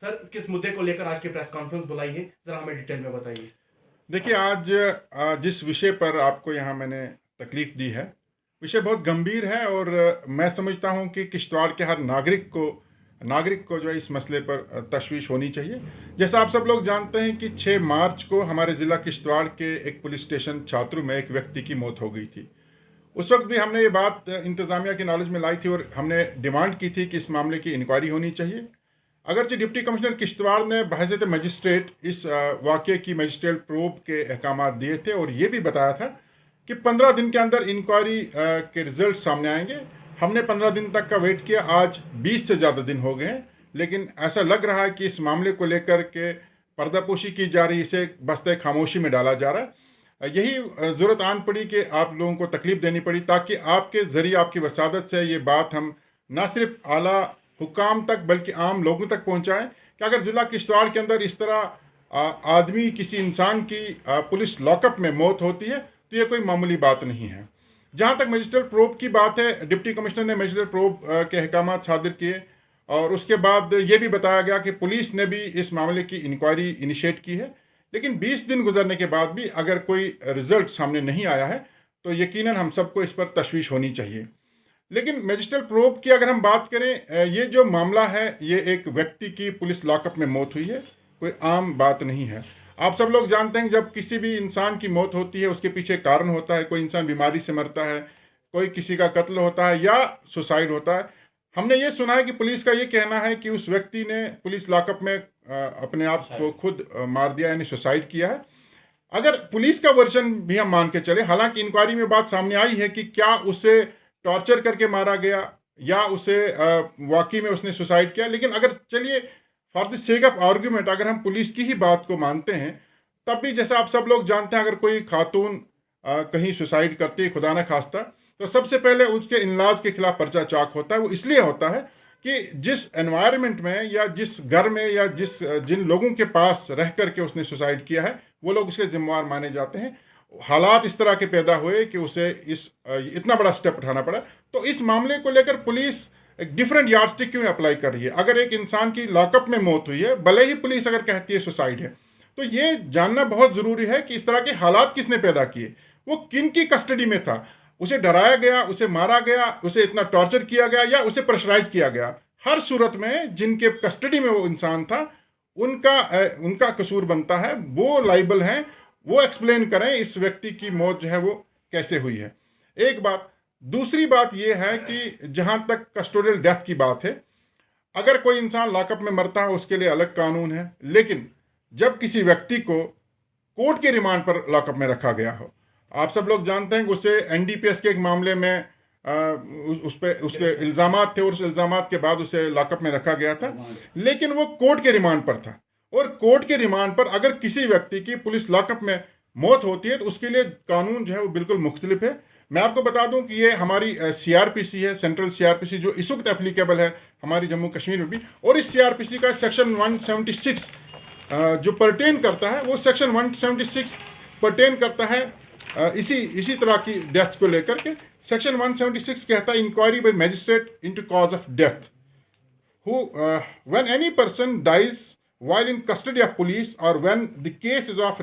Sir, किस मुद्दे को लेकर आज की प्रेस कॉन्फ्रेंस बुलाई है, जरा हमें डिटेल में बताइए। देखिए, आज जिस विषय पर आपको यहाँ मैंने तकलीफ दी है, विषय बहुत गंभीर है और मैं समझता हूँ कि किश्तवाड़ के हर नागरिक को जो है इस मसले पर तशवीश होनी चाहिए। जैसा आप सब लोग जानते हैं कि 6 मार्च को हमारे ज़िला किश्तवाड़ के एक पुलिस स्टेशन छात्रु में एक व्यक्ति की मौत हो गई थी। उस वक्त भी हमने ये बात इंतज़ामिया की नॉलेज में लाई थी और हमने डिमांड की थी कि इस मामले की इंक्वायरी होनी चाहिए। अगरचे डिप्टी कमिश्नर किश्तवाड़ ने बहैसियत मजिस्ट्रेट इस वाक़े की मजिस्ट्रेट प्रोब के अहकाम दिए थे और ये भी बताया था कि 15 दिन के अंदर इंक्वायरी के रिजल्ट सामने आएंगे। हमने 15 दिन तक का वेट किया, आज 20 से ज़्यादा दिन हो गए हैं, लेकिन ऐसा लग रहा है कि इस मामले को लेकर के पर्दापोशी की जा रही, इसे बस्ते खामोशी में डाला जा रहा है। यही ज़रूरत आन पड़ी कि आप लोगों को तकलीफ देनी पड़ी ताकि आपके ज़रिए, आपकी वसादत से ये बात हम ना सिर्फ आला हुकाम तक बल्कि आम लोगों तक पहुंचाएं कि अगर ज़िला किश्तवाड़ के अंदर इस तरह आदमी, किसी इंसान की पुलिस लॉकअप में मौत होती है तो ये कोई मामूली बात नहीं है। जहां तक मजिस्ट्रेट प्रोब की बात है, डिप्टी कमिश्नर ने मजिस्ट्रेट प्रोब के अहकाम सादिर किए और उसके बाद ये भी बताया गया कि पुलिस ने भी इस मामले की इंक्वायरी इनिशिएट की है। लेकिन 20 दिन गुजरने के बाद भी अगर कोई रिजल्ट सामने नहीं आया है तो यकीनन हम सबको इस पर तशवीश होनी चाहिए। लेकिन मजिस्ट्रेट प्रोब की अगर हम बात करें, ये जो मामला है ये एक व्यक्ति की पुलिस लॉकअप में मौत हुई है, कोई आम बात नहीं है। आप सब लोग जानते हैं जब किसी भी इंसान की मौत होती है उसके पीछे कारण होता है। कोई इंसान बीमारी से मरता है, कोई किसी का कत्ल होता है या सुसाइड होता है। हमने ये सुना है कि पुलिस का ये कहना है कि उस व्यक्ति ने पुलिस लॉकअप में अपने आप को खुद मार दिया, यानी सुसाइड किया है। अगर पुलिस का वर्जन भी हम मान के चले, हालांकि इंक्वायरी में बात सामने आई है कि क्या उसे टॉर्चर करके मारा गया या उसे वाकई में उसने सुसाइड किया, लेकिन अगर चलिए for the sake of argument अगर हम पुलिस की ही बात को मानते हैं, तब भी जैसा आप सब लोग जानते हैं अगर कोई खातून कहीं सुसाइड करती है, खुदा न खास्ता, तो सबसे पहले उसके इनलाज के खिलाफ पर्चा चाक होता है। वो इसलिए होता है कि जिस एनवायरनमेंट में या जिस घर में या जिन लोगों के पास रह करके उसने सुसाइड किया है वो लोग उसके जिम्मेवार माने जाते हैं। हालात इस तरह के पैदा हुए कि उसे इतना बड़ा स्टेप उठाना पड़ा। तो इस मामले को लेकर पुलिस एक डिफरेंट यार्डस्टिक क्यों अप्लाई कर रही है? अगर एक इंसान की लॉकअप में मौत हुई है, भले ही पुलिस अगर कहती है सुसाइड है, तो ये जानना बहुत ज़रूरी है कि इस तरह के हालात किसने पैदा किए, वो किन की कस्टडी में था, उसे डराया गया, उसे मारा गया, उसे इतना टॉर्चर किया गया या उसे प्रेशराइज किया गया। हर सूरत में जिनके कस्टडी में वो इंसान था उनका कसूर बनता है, वो लाइबल हैं, वो एक्सप्लेन करें इस व्यक्ति की मौत जो है वो कैसे हुई है। एक बात। दूसरी बात यह है कि जहां तक कस्टोडियल डेथ की बात है, अगर कोई इंसान लॉकअप में मरता है उसके लिए अलग कानून है, लेकिन जब किसी व्यक्ति को कोर्ट के रिमांड पर लॉकअप में रखा गया हो, आप सब लोग जानते हैं कि उसे एनडीपीएस के एक मामले में उसके इल्ज़ामात थे और उस इल्ज़ामात के बाद उसे लॉकअप में रखा गया था, लेकिन वो कोर्ट के रिमांड पर था। और कोर्ट के रिमांड पर अगर किसी व्यक्ति की पुलिस लॉकअप में मौत होती है तो उसके लिए कानून जो है वो बिल्कुल मुख्तलिफ है। मैं आपको बता दूं कि ये हमारी सीआरपीसी है, सेंट्रल सीआरपीसी, जो इस वक्त एप्लीकेबल है हमारी जम्मू कश्मीर में भी। और इस सीआरपीसी का सेक्शन 176 जो परटेन करता है, वो सेक्शन 176 परटेन करता है इसी तरह की डेथ को लेकर के। सेक्शन 176 कहता है inquiry by magistrate into cause of death who when any person dies while in custody of police or when the case is of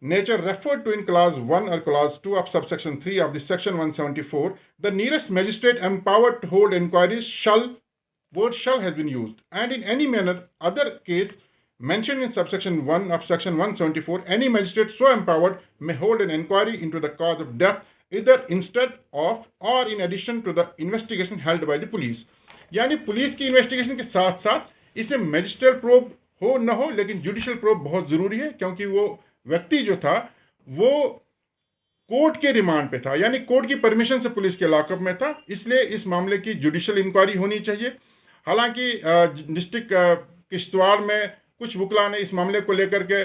nature referred to in clause 1 or clause 2 of subsection 3 of the section 174, the nearest magistrate empowered to hold inquiries word shall has been used, and in any manner other case mentioned in subsection 1 of section 174, any magistrate so empowered may hold an inquiry into the cause of death either instead of or in addition to the investigation held by the police। यानी police की investigation के साथ साथ इसमें magistrate probe हो न हो, लेकिन जुडिशियल प्रोब बहुत ज़रूरी है, क्योंकि वो व्यक्ति जो था वो कोर्ट के रिमांड पे था, यानी कोर्ट की परमिशन से पुलिस के लॉकअप में था, इसलिए इस मामले की जुडिशियल इंक्वायरी होनी चाहिए। हालांकि डिस्ट्रिक्ट किश्तवाड़ में कुछ वकला ने इस मामले को लेकर के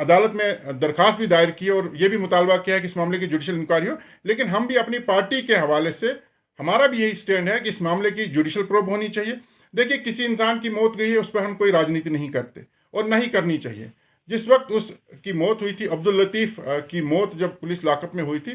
अदालत में दरख्वास्त भी दायर की और ये भी मुतालबा किया है कि इस मामले की जुडिशियल इंक्वायरी हो, लेकिन हम भी अपनी पार्टी के हवाले से हमारा भी यही स्टैंड है कि इस मामले की जुडिशियल प्रोब होनी चाहिए। देखिए, किसी इंसान की मौत गई है, उस पर हम कोई राजनीति नहीं करते और नहीं करनी चाहिए। जिस वक्त उसकी मौत हुई थी, अब्दुल लतीफ़ की मौत जब पुलिस लॉकअप में हुई थी,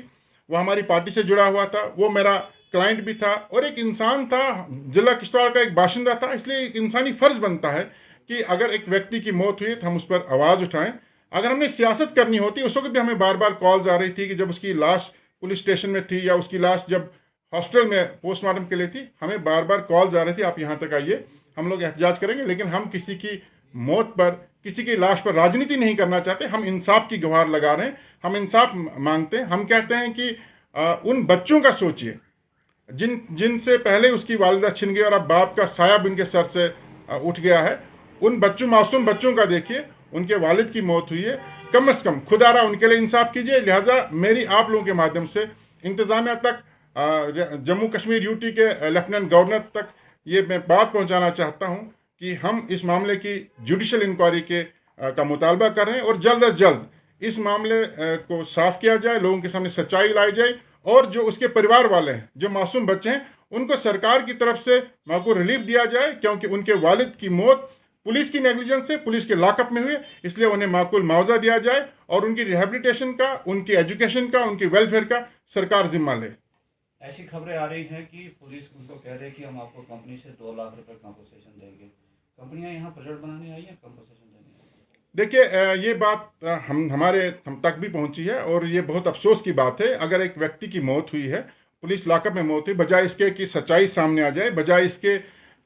वो हमारी पार्टी से जुड़ा हुआ था, वो मेरा क्लाइंट भी था और एक इंसान था, जिला किश्तवाड़ का एक बाशिंदा था। इसलिए एक इंसानी फ़र्ज़ बनता है कि अगर एक व्यक्ति की मौत हुई तो हम उस पर आवाज़ उठाएं। अगर हमने सियासत करनी होती, उस वक्त भी हमें बार बार कॉल्स आ रही थी कि जब उसकी लाश पुलिस स्टेशन में थी या उसकी लाश जब हॉस्पिटल में पोस्टमार्टम के लिए थी, हमें बार बार कॉल्स आ रही थी, आप यहाँ तक आइए, हम लोग एहतजाज करेंगे। लेकिन हम किसी की मौत पर, किसी की लाश पर राजनीति नहीं करना चाहते। हम इंसाफ की गुहार लगा रहे हैं, हम इंसाफ मांगते हैं। हम कहते हैं कि उन बच्चों का सोचिए जिनसे पहले उसकी वालिदा छिन गई और अब बाप का साया भी उनके सर से उठ गया है। उन बच्चों, मासूम बच्चों का देखिए, उनके वालिद की मौत हुई है। कम से कम खुदारा उनके लिए इंसाफ कीजिए। लिहाजा मेरी आप लोगों के माध्यम से इंतज़ामिया तक, जम्मू कश्मीर यूटी के लेफ्टिनेंट गवर्नर तक ये मैं बात पहुंचाना चाहता हूं कि हम इस मामले की जुडिशल इंक्वायरी का मुतालबा कर रहे हैं और जल्द अज जल्द इस मामले को साफ किया जाए, लोगों के सामने सच्चाई लाई जाए और जो उसके परिवार वाले हैं, जो मासूम बच्चे हैं, उनको सरकार की तरफ से माकूल रिलीफ दिया जाए, क्योंकि उनके वालिद की मौत पुलिस की नेग्लिजेंस से, पुलिस के लॉकअप में हुई, इसलिए उन्हें माकूल मुआवजा दिया जाए और उनकी रिहेबिलिटेशन का, उनकी एजुकेशन का, उनकी वेलफेयर का सरकार जिम्मा ले। ऐसी खबरें आ रही हैं कि पुलिस उनको कह रही है कि हम आपको कंपनी से 2 लाख रुपए कंपनसेशन देंगे। कंपनियां यहाँ प्रोजेक्ट बनाने आई हैं कंपनसेशन देने? देखिए, ये बात हम तक भी पहुंची है और ये बहुत अफसोस की बात है। अगर एक व्यक्ति की मौत हुई है, पुलिस लॉकअप में मौत हुई, बजाय इसके कि सच्चाई सामने आ जाए, बजाय इसके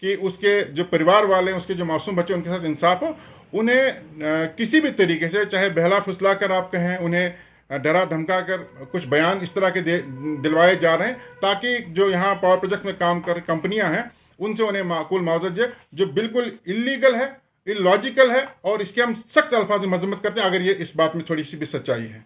कि उसके जो परिवार वाले हैं, उसके जो मासूम बच्चे, उनके साथ इंसाफ हो, उन्हें किसी भी तरीके से, चाहे बहला फुसला कर आप कहें, उन्हें डरा धमका कर कुछ बयान इस तरह के दिलवाए जा रहे हैं ताकि जो यहाँ पावर प्रोजेक्ट में काम कर कंपनियां हैं उनसे उन्हें माकूल मुआवजा दिए, जो बिल्कुल इलीगल है, इलॉजिकल है और इसके हम सख्त अल्फाज में मजम्मत करते हैं अगर ये इस बात में थोड़ी सी भी सच्चाई है।